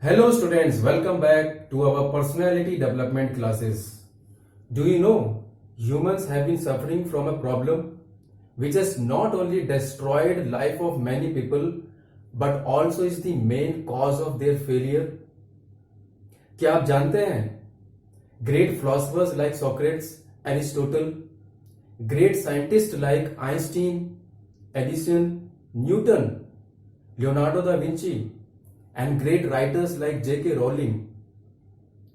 Hello students, welcome back to our personality development classes. Do you know humans have been suffering from a problem which has not only destroyed life of many people but also is the main cause of their failure? क्या आप जानते हैं great philosophers like Socrates, Aristotle, great scientists like Einstein, Edison, Newton, Leonardo da Vinci and great writers like J.K. Rowling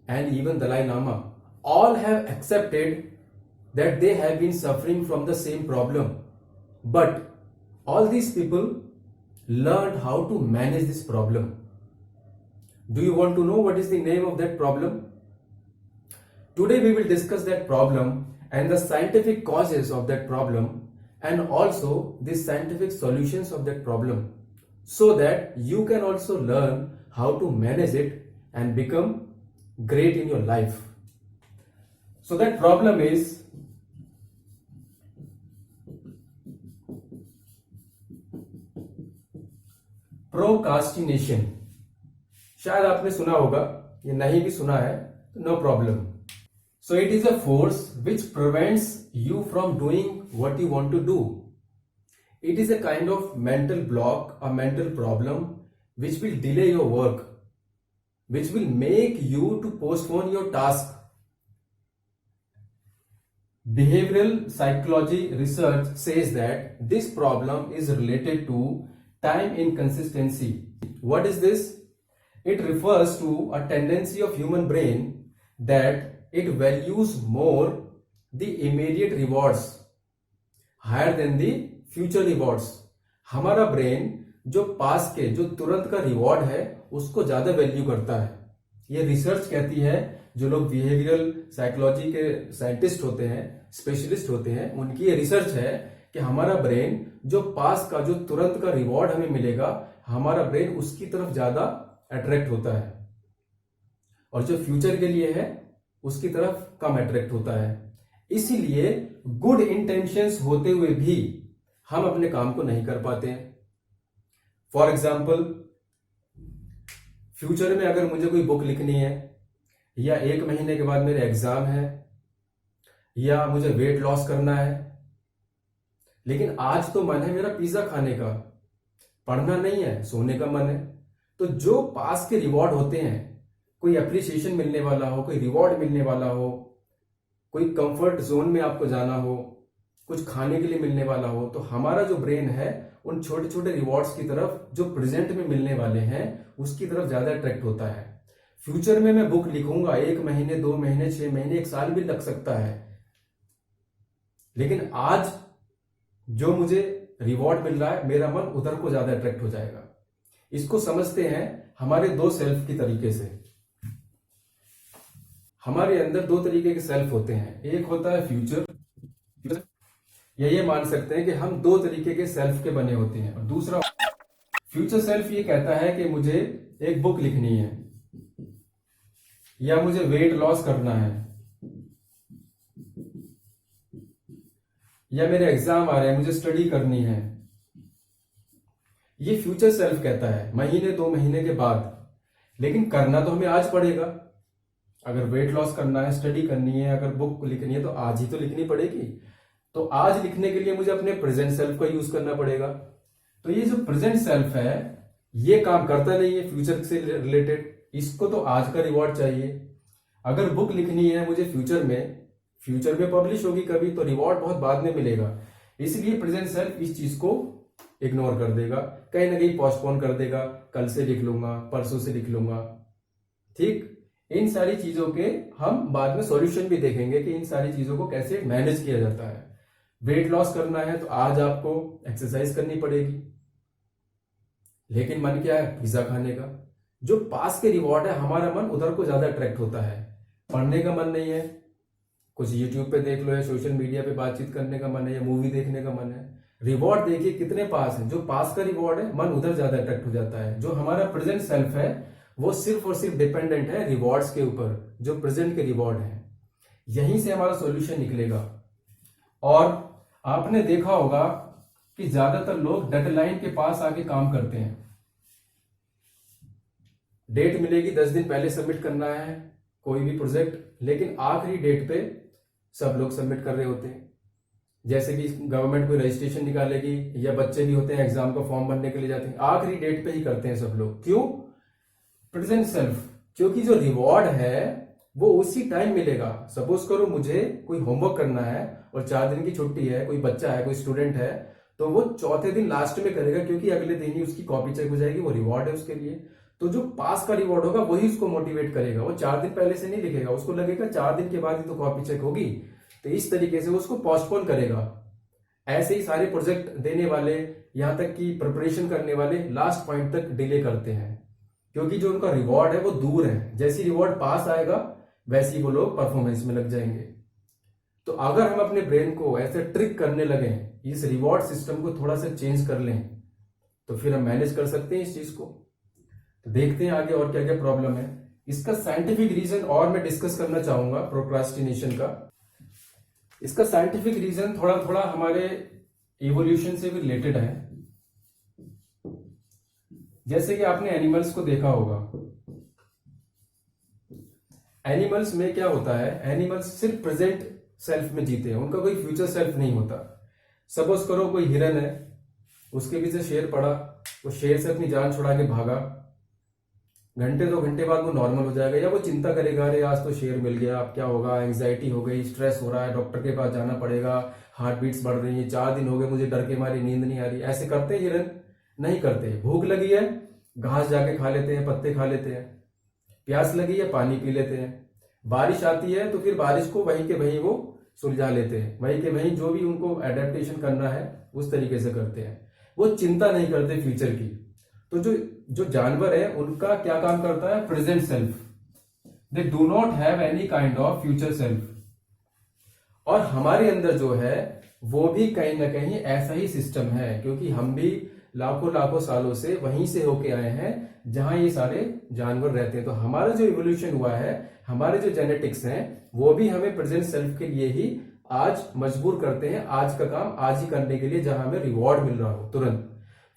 and even Dalai Lama all have accepted that they have been suffering from the same problem. But all these people learned how to manage this problem. Do you want to know what is the name of that problem? Today we will discuss that problem and the scientific causes of that problem and also the scientific solutions of that problem, so that you can also learn how to manage it and become great in your life. So that problem is procrastination. शायद आपने सुना होगा, ये नहीं भी सुना है तो no problem. So it is a force which prevents you from doing what you want to do. It is a kind of mental block, a mental problem which will delay your work, which will make you to postpone your task. Behavioral psychology research says that this problem is related to time inconsistency. What is this? It refers to a tendency of human brain that it values more the immediate rewards higher than the future rewards. हमारा brain जो पास के जो तुरंत का reward है उसको ज्यादा value करता है. ये रिसर्च कहती है, जो लोग बिहेवियरल साइकोलॉजी के साइंटिस्ट होते हैं, स्पेशलिस्ट होते हैं, उनकी ये रिसर्च है कि हमारा ब्रेन जो पास का जो तुरंत का रिवॉर्ड हमें मिलेगा, हमारा ब्रेन उसकी तरफ ज्यादा अट्रैक्ट होता है और जो फ्यूचर के लिए है उसकी तरफ कम अट्रैक्ट होता है. इसीलिए गुड इंटेंशंस होते हुए भी हम अपने काम को नहीं कर पाते हैं. फॉर एग्जाम्पल, फ्यूचर में अगर मुझे कोई बुक लिखनी है, या 1 महीने के बाद मेरे एग्जाम है, या मुझे वेट लॉस करना है, लेकिन आज तो मन है मेरा पिज्जा खाने का, पढ़ना नहीं है, सोने का मन है, तो जो पास के रिवॉर्ड होते हैं, कोई अप्रिसिएशन मिलने वाला हो, कोई रिवॉर्ड मिलने वाला हो, कोई कंफर्ट जोन में आपको जाना हो, कुछ खाने के लिए मिलने वाला हो, तो हमारा जो ब्रेन है उन छोटे छोटे रिवॉर्ड्स की तरफ जो प्रेजेंट में मिलने वाले हैं उसकी तरफ ज्यादा अट्रैक्ट होता है. फ्यूचर में मैं बुक लिखूंगा, 1 महीने, 2 महीने, 6 महीने, 1 साल भी लग सकता है, लेकिन आज जो मुझे रिवॉर्ड मिल रहा है मेरा मन उधर को ज्यादा अट्रैक्ट हो जाएगा. इसको समझते हैं हमारे 2 सेल्फ की तरीके से. हमारे अंदर 2 तरीके के सेल्फ होते हैं. एक होता है फ्यूचर, या ये मान सकते हैं कि हम 2 तरीके के सेल्फ के बने होते हैं. और दूसरा फ्यूचर सेल्फ ये कहता है कि मुझे एक बुक लिखनी है, या मुझे वेट लॉस करना है, या मेरे एग्जाम आ रहे हैं, मुझे स्टडी करनी है. ये फ्यूचर सेल्फ कहता है महीने 2 महीने के बाद. लेकिन करना तो हमें आज पड़ेगा. अगर वेट लॉस करना है, स्टडी करनी है, अगर बुक लिखनी है तो आज ही तो लिखनी पड़ेगी. तो आज लिखने के लिए मुझे अपने प्रेजेंट सेल्फ का यूज करना पड़ेगा. तो ये जो प्रेजेंट सेल्फ है ये काम करता नहीं है फ्यूचर से रिलेटेड. इसको तो आज का रिवॉर्ड चाहिए. अगर बुक लिखनी है मुझे फ्यूचर में पब्लिश होगी कभी, तो रिवॉर्ड बहुत बाद में मिलेगा. इसलिए प्रेजेंट सेल्फ इस चीज को इग्नोर कर देगा, कहीं ना कहीं पोस्टपोन कर देगा, कल से लिख लूंगा, परसों से लिख लूंगा. ठीक, इन सारी चीजों के हम बाद में सॉल्यूशन भी देखेंगे कि इन सारी चीजों को कैसे मैनेज किया जाता है. वेट लॉस करना है तो आज आपको एक्सरसाइज करनी पड़ेगी, लेकिन मन क्या है? पिज्जा खाने का. जो पास के रिवॉर्ड है हमारा मन उधर को ज्यादा अट्रैक्ट होता है. पढ़ने का मन नहीं है, कुछ यूट्यूब पे देख लो, या सोशल मीडिया पे बातचीत करने का मन है, या मूवी देखने का मन है. रिवॉर्ड देखिए कितने पास है, जो पास का रिवॉर्ड है मन उधर ज्यादा अट्रैक्ट हो जाता है. जो हमारा प्रेजेंट सेल्फ है वो सिर्फ और सिर्फ डिपेंडेंट है रिवॉर्ड्स के ऊपर, जो प्रेजेंट के रिवॉर्ड है. यहीं से हमारा सॉल्यूशन निकलेगा. और आपने देखा होगा कि ज्यादातर लोग डेडलाइन के पास आके काम करते हैं. डेट मिलेगी 10 दिन पहले सबमिट करना है कोई भी प्रोजेक्ट, लेकिन आखिरी डेट पे सब लोग सबमिट कर रहे होते हैं। जैसे कि गवर्नमेंट कोई रजिस्ट्रेशन निकालेगी या बच्चे भी होते हैं एग्जाम का फॉर्म भरने के लिए जाते हैं, आखिरी डेट पे ही करते हैं सब लोग। क्यों? प्रेजेंट सेल्फ, क्योंकि जो रिवॉर्ड है वो उसी टाइम मिलेगा। सपोज करो मुझे कोई होमवर्क करना है और 4 दिन की छुट्टी है, कोई बच्चा है, कोई स्टूडेंट है, तो वो चौथे दिन लास्ट में करेगा क्योंकि अगले दिन ही उसकी कॉपी चेक हो जाएगी, वो रिवॉर्ड है उसके लिए। तो जो पास का रिवॉर्ड होगा वही उसको मोटिवेट करेगा, वो 4 दिन पहले से नहीं लिखेगा, उसको लगेगा 4 दिन के बाद ही तो कॉपी चेक होगी, तो इस तरीके से वो उसको पोस्टपोन करेगा। ऐसे ही सारे प्रोजेक्ट देने वाले, यहां तक कि प्रिपरेशन करने वाले लास्ट पॉइंट तक डिले करते हैं, क्योंकि जो उनका रिवॉर्ड है वो दूर है। जैसी रिवॉर्ड पास आएगा वैसे ही वो लोग परफॉर्मेंस में लग जाएंगे। तो अगर हम अपने ब्रेन को ऐसे ट्रिक करने लगे, इस रिवॉर्ड सिस्टम को थोड़ा सा चेंज कर लें, तो फिर हम मैनेज कर सकते हैं इस चीज को। तो देखते हैं आगे और क्या क्या प्रॉब्लम है। इसका साइंटिफिक रीजन और मैं डिस्कस करना चाहूंगा प्रोक्रास्टिनेशन का। इसका साइंटिफिक रीजन थोड़ा थोड़ा हमारे इवोल्यूशन से भी रिलेटेड है। जैसे कि आपने एनिमल्स को देखा होगा, एनिमल्स में क्या होता है, एनिमल्स सिर्फ प्रेजेंट सेल्फ में जीते हैं, उनका कोई फ्यूचर सेल्फ नहीं होता। सपोज करो कोई हिरन है, उसके पीछे शेर पड़ा, वो शेर से अपनी जान छुड़ा के भागा, घंटे 2 घंटे बाद वो नॉर्मल हो जाएगा, या वो चिंता करेगा अरे आज तो शेर मिल गया, अब क्या होगा, एंग्जाइटी हो गई, स्ट्रेस हो रहा है, डॉक्टर के पास जाना पड़ेगा, हार्ट बीट्स बढ़ रही है, 4 दिन हो गए मुझे डर के मारी नींद नहीं आ रही। ऐसे करते हैं हिरन? नहीं करते। भूख लगी है, घास जाके खा लेते हैं, पत्ते खा लेते हैं। प्यास लगी है, पानी पी लेते हैं। बारिश आती है तो फिर बारिश को वहीं के वहीं वो सुलझा लेते हैं, वहीं के वहीं जो भी उनको एडेप्टेशन करना है उस तरीके से करते हैं। वो चिंता नहीं करते फ्यूचर की। तो जो जो जानवर है उनका क्या काम करता है, present self, they do not have any kind of future self. और हमारे अंदर जो है वो भी कहीं ना कहीं ऐसा ही सिस्टम है, क्योंकि हम भी लाखों लाखों सालों से वहीं से होके आए हैं जहां ये सारे जानवर रहते हैं। तो हमारा जो इवोल्यूशन हुआ है, हमारे जो जेनेटिक्स हैं, वो भी हमें प्रेजेंट सेल्फ के लिए ही आज मजबूर करते हैं, आज का काम आज ही करने के लिए, जहां हमें रिवॉर्ड मिल रहा हो तुरंत।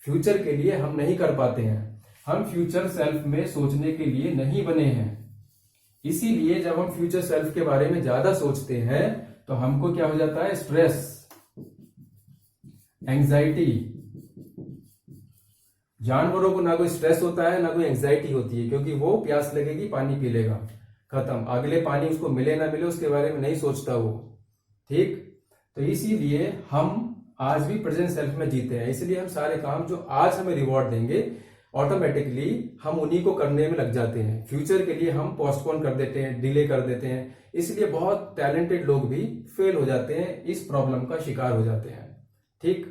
फ्यूचर के लिए हम नहीं कर पाते हैं, हम फ्यूचर सेल्फ में सोचने के लिए नहीं बने हैं। इसीलिए जब हम फ्यूचर सेल्फ के बारे में ज्यादा सोचते हैं तो हमको क्या हो जाता है, स्ट्रेस, एंजाइटी। जानवरों को ना कोई स्ट्रेस होता है ना कोई एंजाइटी होती है, क्योंकि वो प्यास लगेगी पानी पी लेगा, खत्म, अगले पानी उसको मिले ना मिले उसके बारे में नहीं सोचता वो। ठीक, तो इसीलिए हम आज भी प्रेजेंट सेल्फ में जीते हैं। इसलिए हम सारे काम जो आज हमें रिवॉर्ड देंगे ऑटोमेटिकली हम उन्हीं को करने में लग जाते हैं। फ्यूचर के लिए हम पोस्टपोन कर देते हैं, डिले कर देते हैं। इसलिए बहुत टैलेंटेड लोग भी फेल हो जाते हैं, इस प्रॉब्लम का शिकार हो जाते हैं। ठीक,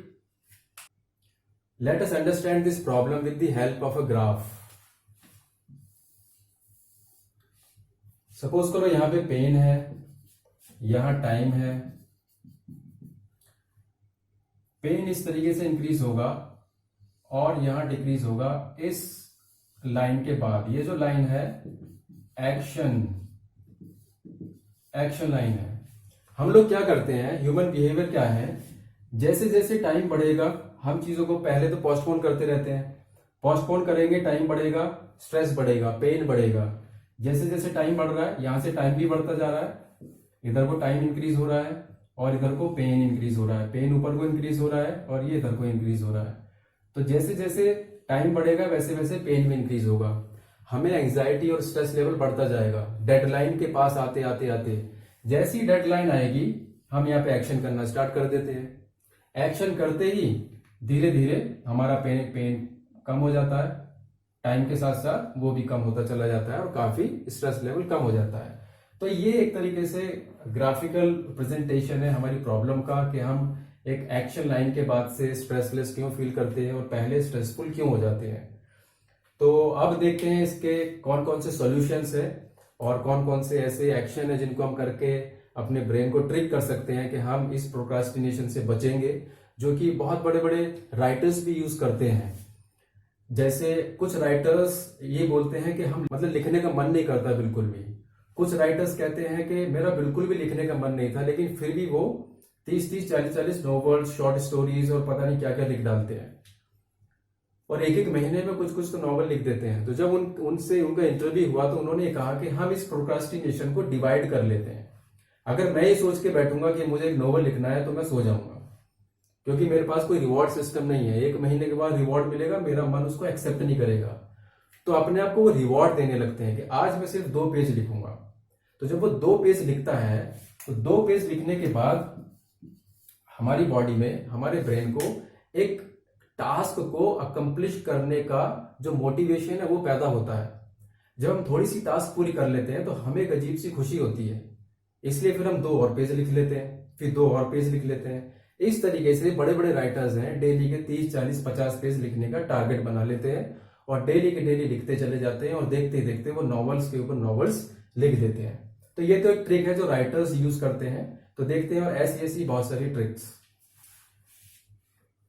let us understand this problem with the help of a graph. Suppose करो यहां पे पेन है, यहां टाइम है, पेन इस तरीके से इंक्रीज होगा और यहां डिक्रीज होगा इस लाइन के बाद। ये जो लाइन है एक्शन लाइन है। हम लोग क्या करते हैं, ह्यूमन बिहेवियर क्या है, जैसे जैसे टाइम बढ़ेगा हम चीजों को पहले तो पोस्टपोन करते रहते हैं, पोस्टपोन करेंगे, टाइम बढ़ेगा, स्ट्रेस बढ़ेगा, पेन बढ़ेगा। जैसे जैसे टाइम बढ़ रहा है यहां से टाइम भी बढ़ता जा रहा है, इधर को टाइम इंक्रीज हो रहा है और इधर को पेन इंक्रीज हो रहा है, पेन ऊपर को इंक्रीज हो रहा है और ये इधर को इंक्रीज हो रहा है। तो जैसे जैसे टाइम बढ़ेगा वैसे वैसे पेन भी इंक्रीज होगा, हमें एंग्जाइटी और स्ट्रेस लेवल बढ़ता जाएगा। डेडलाइन के पास आते आते आते जैसी डेडलाइन आएगी हम यहाँ पे एक्शन करना स्टार्ट कर देते हैं। एक्शन करते ही धीरे धीरे हमारा पेन कम हो जाता है, टाइम के साथ साथ वो भी कम होता चला जाता है और काफी स्ट्रेस लेवल कम हो जाता है। तो ये एक तरीके से ग्राफिकल प्रेजेंटेशन है हमारी प्रॉब्लम का, कि हम एक एक्शन लाइन के बाद से स्ट्रेसलेस क्यों फील करते हैं और पहले स्ट्रेसफुल क्यों हो जाते हैं। तो अब देखते हैं इसके कौन कौन से सॉल्यूशंस है और कौन कौन से ऐसे एक्शन है जिनको हम करके अपने ब्रेन को ट्रिक कर सकते हैं कि हम इस प्रोक्रास्टिनेशन से बचेंगे, जो कि बहुत बड़े बड़े राइटर्स भी यूज करते हैं। जैसे कुछ राइटर्स ये बोलते हैं कि हम मतलब लिखने का मन नहीं करता बिल्कुल भी। कुछ राइटर्स कहते हैं कि मेरा बिल्कुल भी लिखने का मन नहीं था, लेकिन फिर भी वो 30-30, 40-40 नॉवेल्स, शॉर्ट स्टोरीज और पता नहीं क्या क्या लिख डालते हैं। और एक एक महीने में कुछ कुछ तो नॉवल लिख देते हैं। तो जब उनसे उनका इंटरव्यू हुआ तो उन्होंने कहा कि हम इस प्रोक्रास्टिनेशन को डिवाइड कर लेते हैं। अगर मैं ये सोच के बैठूंगा कि मुझे एक नॉवल लिखना है तो मैं सो जाऊंगा, क्योंकि मेरे पास कोई रिवॉर्ड सिस्टम नहीं है। एक महीने के बाद रिवॉर्ड मिलेगा, मेरा मन उसको एक्सेप्ट नहीं करेगा। तो अपने आप को वो रिवॉर्ड देने लगते हैं कि आज मैं सिर्फ 2 पेज लिखूंगा। तो जब वो 2 पेज लिखता है तो 2 पेज लिखने के बाद हमारी बॉडी में, हमारे ब्रेन को एक टास्क को अकम्प्लिश करने का जो मोटिवेशन है वो पैदा होता है। जब हम थोड़ी सी टास्क पूरी कर लेते हैं तो हमें एक अजीब सी खुशी होती है, इसलिए फिर हम 2 और पेज लिख लेते हैं, फिर 2 और पेज लिख लेते हैं। इस तरीके से बड़े बड़े राइटर्स हैं, डेली के 30, 40, 50 पेज लिखने का टारगेट बना लेते हैं और डेली के डेली लिखते चले जाते हैं और देखते ही देखते वो नॉवेल्स के ऊपर नॉवेल्स लिख देते हैं। तो ये तो एक ट्रिक है जो राइटर्स यूज करते हैं। तो देखते हैं और ऐसी ऐसी बहुत सारी tricks.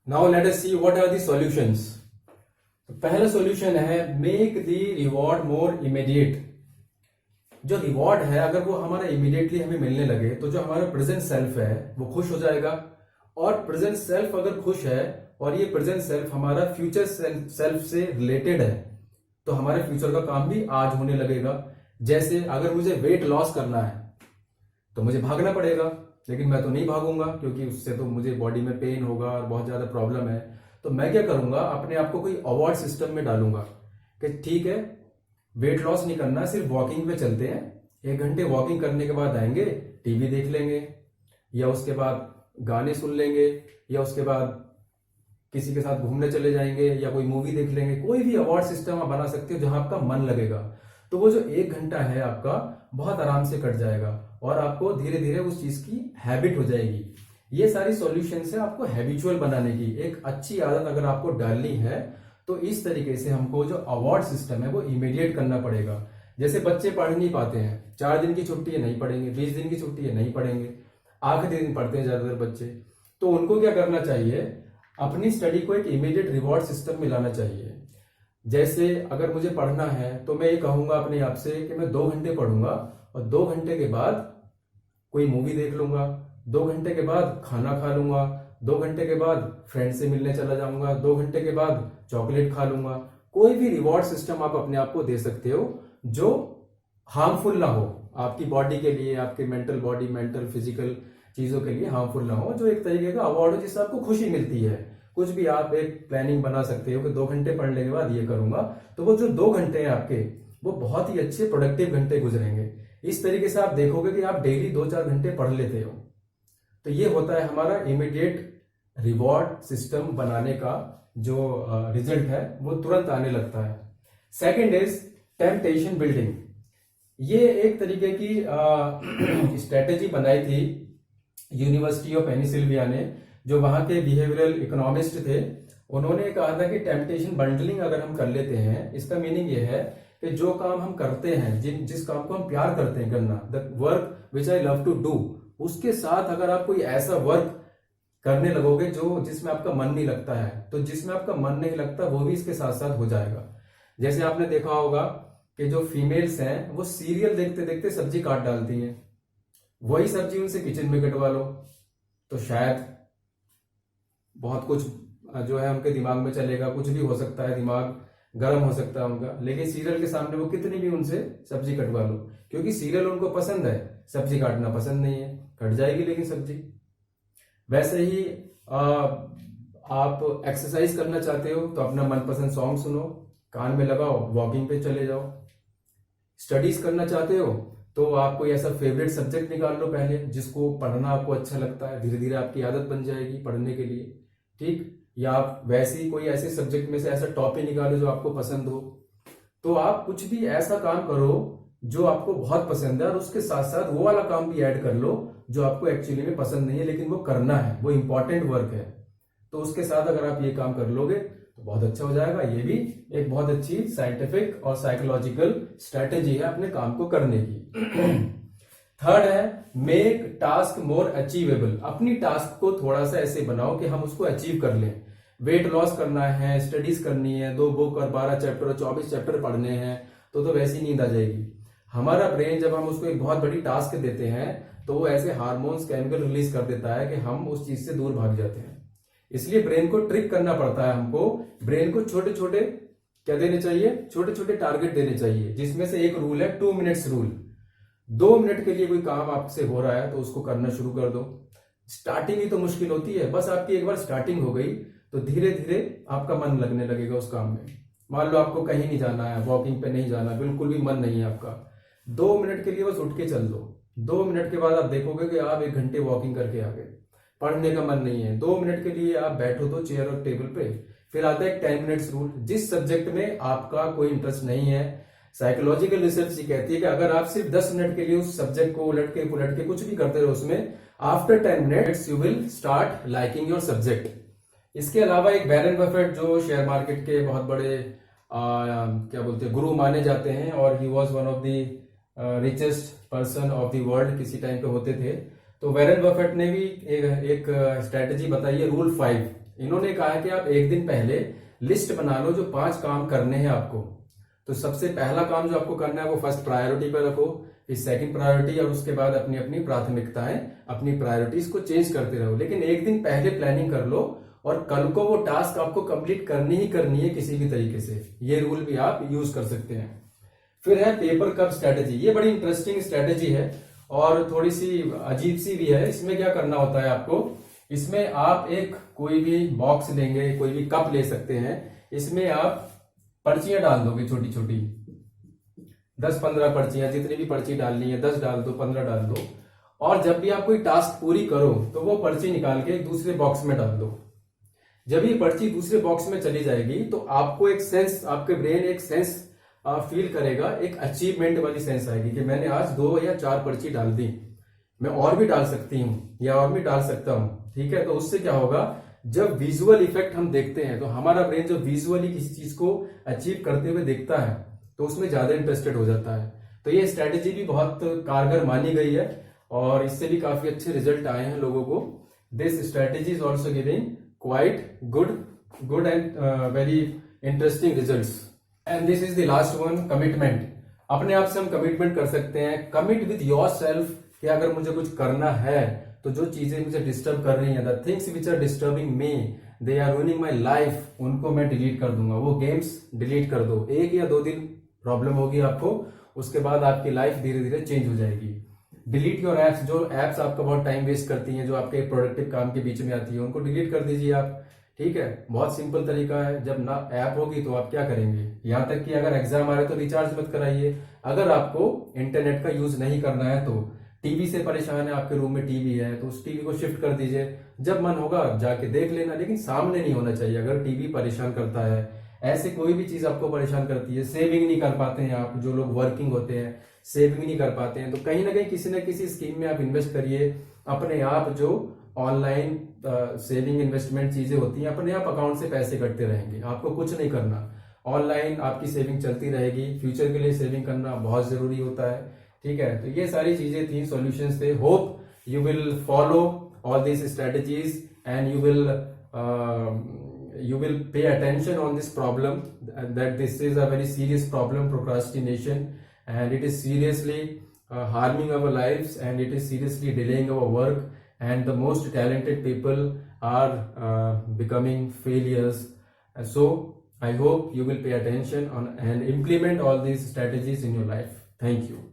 Now let us see what are the solutions. तो पहला सॉल्यूशन है make the reward more immediate. जो रिवॉर्ड है अगर वो हमारा इमीडिएटली हमें मिलने लगे तो जो हमारा प्रेजेंट सेल्फ है वो खुश हो जाएगा। और प्रेजेंट सेल्फ अगर खुश है और ये प्रेजेंट सेल्फ हमारा फ्यूचर सेल्फ से रिलेटेड है तो हमारे फ्यूचर का काम भी आज होने लगेगा। जैसे अगर मुझे वेट लॉस करना है तो मुझे भागना पड़ेगा, लेकिन मैं तो नहीं भागूंगा क्योंकि उससे तो मुझे बॉडी में पेन होगा और बहुत ज्यादा प्रॉब्लम है। तो मैं क्या करूंगा, अपने आप को कोई अवार्ड सिस्टम में डालूंगा कि ठीक है वेट लॉस नहीं करना, सिर्फ वॉकिंग पे चलते हैं, 1 घंटे वॉकिंग करने के बाद आएंगे, टीवी देख लेंगे या उसके बाद गाने सुन लेंगे या उसके बाद किसी के साथ घूमने चले जाएंगे या कोई मूवी देख लेंगे। कोई भी अवार्ड सिस्टम आप बना सकते हो जहां आपका मन लगेगा। तो वो जो 1 घंटा है आपका बहुत आराम से कट जाएगा और आपको धीरे धीरे उस चीज की हैबिट हो जाएगी। ये सारी सॉल्यूशन है आपको हैबिचुअल बनाने की। एक अच्छी आदत अगर आपको डालनी है तो इस तरीके से हमको जो अवार्ड सिस्टम है वो इमीडिएट करना पड़ेगा। जैसे बच्चे पढ़ नहीं पाते हैं, 4 दिन की छुट्टी है नहीं पढ़ेंगे, 20 दिन की छुट्टी है नहीं पढ़ेंगे, आखिरी दिन पढ़ते हैं ज्यादातर बच्चे। तो उनको क्या करना चाहिए, अपनी स्टडी को एक इमीडिएट रिवॉर्ड सिस्टम में लाना चाहिए। जैसे अगर मुझे पढ़ना है तो मैं ये कहूंगा अपने आप से कि मैं 2 घंटे पढ़ूंगा और 2 घंटे के बाद कोई मूवी देख लूंगा, 2 घंटे के बाद खाना खा लूंगा, 2 घंटे के बाद फ्रेंड से मिलने चला जाऊंगा, 2 घंटे के बाद चॉकलेट खा लूंगा। कोई भी रिवॉर्ड सिस्टम आप अपने आप को दे सकते हो जो हार्मफुल ना हो आपकी बॉडी के लिए, आपके मेंटल बॉडी, मेंटल फिजिकल चीजों के लिए हार्मफुल ना हो, जो एक तरीके का अवार्ड हो जिससे आपको खुशी मिलती है। कुछ भी आप एक प्लानिंग बना सकते हो कि 2 घंटे पढ़ने के बाद ये करूंगा, तो वो जो 2 घंटे हैं आपके वो बहुत ही अच्छे प्रोडक्टिव घंटे गुजरेंगे। इस तरीके से आप देखोगे कि आप डेली 2-4 घंटे पढ़ लेते हो। तो ये होता है हमारा इमीडिएट रिवॉर्ड सिस्टम बनाने का जो रिजल्ट है वो तुरंत आने लगता है। Second is temptation building. ये एक तरीके की स्ट्रेटेजी बनाई थी यूनिवर्सिटी ऑफ पेनिसिल्विया ने, जो वहां के बिहेवियरल इकोनॉमिस्ट थे। उन्होंने कहा था कि टेम्पटेशन बंडलिंग अगर हम कर लेते हैं, इसका मीनिंग ये है कि जो काम हम करते हैं, जिस काम को हम प्यार करते हैं करना, the work which I love to do, उसके साथ अगर आप कोई ऐसा वर्क करने लगोगे जो जिसमें आपका मन नहीं लगता है, तो जिसमें आपका मन नहीं लगता वो भी इसके साथ साथ हो जाएगा। जैसे आपने देखा होगा कि जो फीमेल्स हैं वो सीरियल देखते देखते सब्जी काट डालती हैं, वही सब्जी उनसे किचन में कटवा लो तो शायद बहुत कुछ जो है उनके दिमाग में चलेगा, कुछ भी हो सकता है, दिमाग गर्म हो सकता है उनका। लेकिन सीरियल के सामने वो कितनी भी उनसे सब्जी कटवा लो, क्योंकि सीरियल उनको पसंद है, सब्जी काटना पसंद नहीं है, कट जाएगी लेकिन सब्जी। वैसे ही आप एक्सरसाइज करना चाहते हो तो अपना मनपसंद सॉन्ग सुनो, कान में लगाओ, वॉकिंग पे चले जाओ। स्टडीज करना चाहते हो तो आप कोई ऐसा फेवरेट सब्जेक्ट निकाल लो पहले जिसको पढ़ना आपको अच्छा लगता है, धीरे धीरे आपकी आदत बन जाएगी पढ़ने के लिए, ठीक। या आप वैसे ही कोई ऐसे सब्जेक्ट में से ऐसा टॉपिक निकालो जो आपको पसंद हो। तो आप कुछ भी ऐसा काम करो जो आपको बहुत पसंद है और उसके साथ साथ वो वाला काम भी ऐड कर लो जो आपको एक्चुअली में पसंद नहीं है लेकिन वो करना है, वो इंपॉर्टेंट वर्क है। तो उसके साथ अगर आप ये काम कर लोगे तो बहुत अच्छा हो जाएगा। ये भी एक बहुत अच्छी साइंटिफिक और साइकोलॉजिकल स्ट्रेटेजी है अपने काम को करने की। थर्ड है मेक टास्क मोर अचीवेबल। अपनी टास्क को थोड़ा सा ऐसे बनाओ कि हम उसको अचीव कर लें। वेट लॉस करना है, स्टडीज करनी है, 2 बुक और 12 चैप्टर और 24 चैप्टर पढ़ने हैं, तो वैसी नींद आ जाएगी। हमारा ब्रेन जब हम उसको एक बहुत बड़ी टास्क देते हैं तो वो ऐसे हार्मोन्स, केमिकल रिलीज कर देता है कि हम उस चीज से दूर भाग जाते हैं। इसलिए ब्रेन को ट्रिक करना पड़ता है हमको। ब्रेन को छोटे छोटे क्या देने चाहिए, छोटे छोटे टारगेट देने चाहिए, जिसमें से एक रूल है 2 मिनट्स रूल। 2 मिनट के लिए कोई काम आपसे हो रहा है तो उसको करना शुरू कर दो। स्टार्टिंग ही तो मुश्किल होती है, बस आपकी एक बार स्टार्टिंग हो गई तो धीरे धीरे आपका मन लगने लगेगा उस काम में। मान लो आपको कहीं नहीं जाना है, वॉकिंग पे नहीं जाना, बिल्कुल भी मन नहीं है आपका, 2 मिनट के लिए बस उठ के चल दो। 2 मिनट के बाद आप देखोगे कि आप 1 घंटे वॉकिंग करके आ गए। पढ़ने का मन नहीं है, 2 मिनट के लिए आप बैठो तो चेयर और टेबल पे। फिर आता है 10 मिनट्स रूल। जिस सब्जेक्ट में आपका कोई इंटरेस्ट नहीं है, साइकोलॉजिकल रिसर्च ये कहती है कि अगर आप सिर्फ 10 मिनट के लिए उस सब्जेक्ट को उलट के कुछ भी करते रहो उसमें, after 10 minutes you will start liking your subject. इसके अलावा एक वॉरेन बफेट जो शेयर मार्केट के बहुत बड़े क्या बोलते हैं गुरु माने जाते हैं, और he was one of the richest person of the world किसी टाइम पे होते थे। तो वॉरेन बफेट ने भी एक स्ट्रेटेजी बताई है, रूल 5। इन्होंने कहा है कि आप एक दिन पहले लिस्ट बना लो जो 5 काम करने हैं आपको। तो सबसे पहला काम जो आपको करना है वो फर्स्ट प्रायोरिटी पर रखो, फिर सेकंड प्रायोरिटी, और उसके बाद अपनी अपनी प्राथमिकताएं, अपनी प्रायोरिटीज को चेंज करते रहो। लेकिन एक दिन पहले प्लानिंग कर लो और कल को वो टास्क आपको कंप्लीट करनी ही करनी है किसी भी तरीके से। ये रूल भी आप यूज कर सकते हैं। फिर है पेपर कप स्ट्रेटेजी। ये बड़ी इंटरेस्टिंग स्ट्रेटेजी है और थोड़ी सी अजीब सी भी है। इसमें क्या करना होता है आपको, इसमें आप एक कोई भी बॉक्स लेंगे, कोई भी कप ले सकते हैं, इसमें आप पर्चियां डाल दोगे छोटी छोटी, 10-15 पर्चियां, जितनी भी पर्ची डालनी है 10 डाल दो, 15 डाल दो। और जब भी आप कोई टास्क पूरी करो तो वो पर्ची निकाल के दूसरे बॉक्स में डाल दो। जब ये पर्ची दूसरे बॉक्स में चली जाएगी तो आपको एक सेंस, आपके ब्रेन एक सेंस फील करेगा, एक अचीवमेंट वाली सेंस आएगी कि मैंने आज 2 या 4 पर्ची डाल दी, मैं और भी डाल सकती हूँ या और भी डाल सकता हूँ। ठीक है, तो उससे क्या होगा, जब विजुअल इफेक्ट हम देखते हैं तो हमारा ब्रेन जब विजुअली किसी चीज को अचीव करते हुए देखता है तो उसमें ज्यादा इंटरेस्टेड हो जाता है। तो ये स्ट्रेटेजी भी बहुत कारगर मानी गई है और इससे भी काफी अच्छे रिजल्ट आए हैं लोगों को। This strategy is also giving quite good and very interesting results. And this is the last one, commitment. अपने आप से हम कमिटमेंट कर सकते हैं। कमिट विद योर सेल्फ कि अगर मुझे कुछ करना है तो जो चीजें मुझे डिस्टर्ब कर रही हैं, the things which are disturbing me, they are ruining my life, उनको मैं डिलीट कर दूंगा। वो गेम्स डिलीट कर दो। 1 या 2 दिन प्रॉब्लम होगी आपको, उसके बाद आपकी लाइफ धीरे धीरे चेंज हो जाएगी। डिलीट योर एप्स, जो एप्स आपका बहुत टाइम वेस्ट करती हैं, जो आपके प्रोडक्टिव काम के बीच में आती है, उनको डिलीट कर दीजिए आप। ठीक है, बहुत सिंपल तरीका है। जब ना ऐप होगी तो आप क्या करेंगे, यहां तक कि अगर एग्जाम आ रहे तो रिचार्ज मत कराइए। अगर आपको इंटरनेट का यूज नहीं करना है तो टीवी से परेशान है, आपके रूम में टीवी है तो उस टीवी को शिफ्ट कर दीजिए। जब मन होगा जाके देख लेना, लेकिन सामने नहीं होना चाहिए अगर टीवी परेशान करता है। ऐसे कोई भी चीज आपको परेशान करती है, सेविंग नहीं कर पाते हैं आप, जो लोग वर्किंग होते हैं सेविंग नहीं कर पाते हैं, तो कहीं ना कहीं किसी न किसी स्कीम में आप इन्वेस्ट करिए। अपने आप जो ऑनलाइन सेविंग इन्वेस्टमेंट चीजें होती हैं, अपने आप अकाउंट से पैसे कटते रहेंगे, आपको कुछ नहीं करना। ऑनलाइन आपकी सेविंग चलती रहेगी। फ्यूचर के लिए सेविंग करना बहुत जरूरी होता है। ठीक है, तो ये सारी चीजें थी, सॉल्यूशंस थे। Hope you will follow all this strategies and you will pay attention on this problem, that this is a very serious problem, procrastination, and it is seriously harming our lives, and it is seriously delaying our work, and the most talented people are becoming failures. So I hope you will pay attention on and implement all these strategies in your life. Thank you.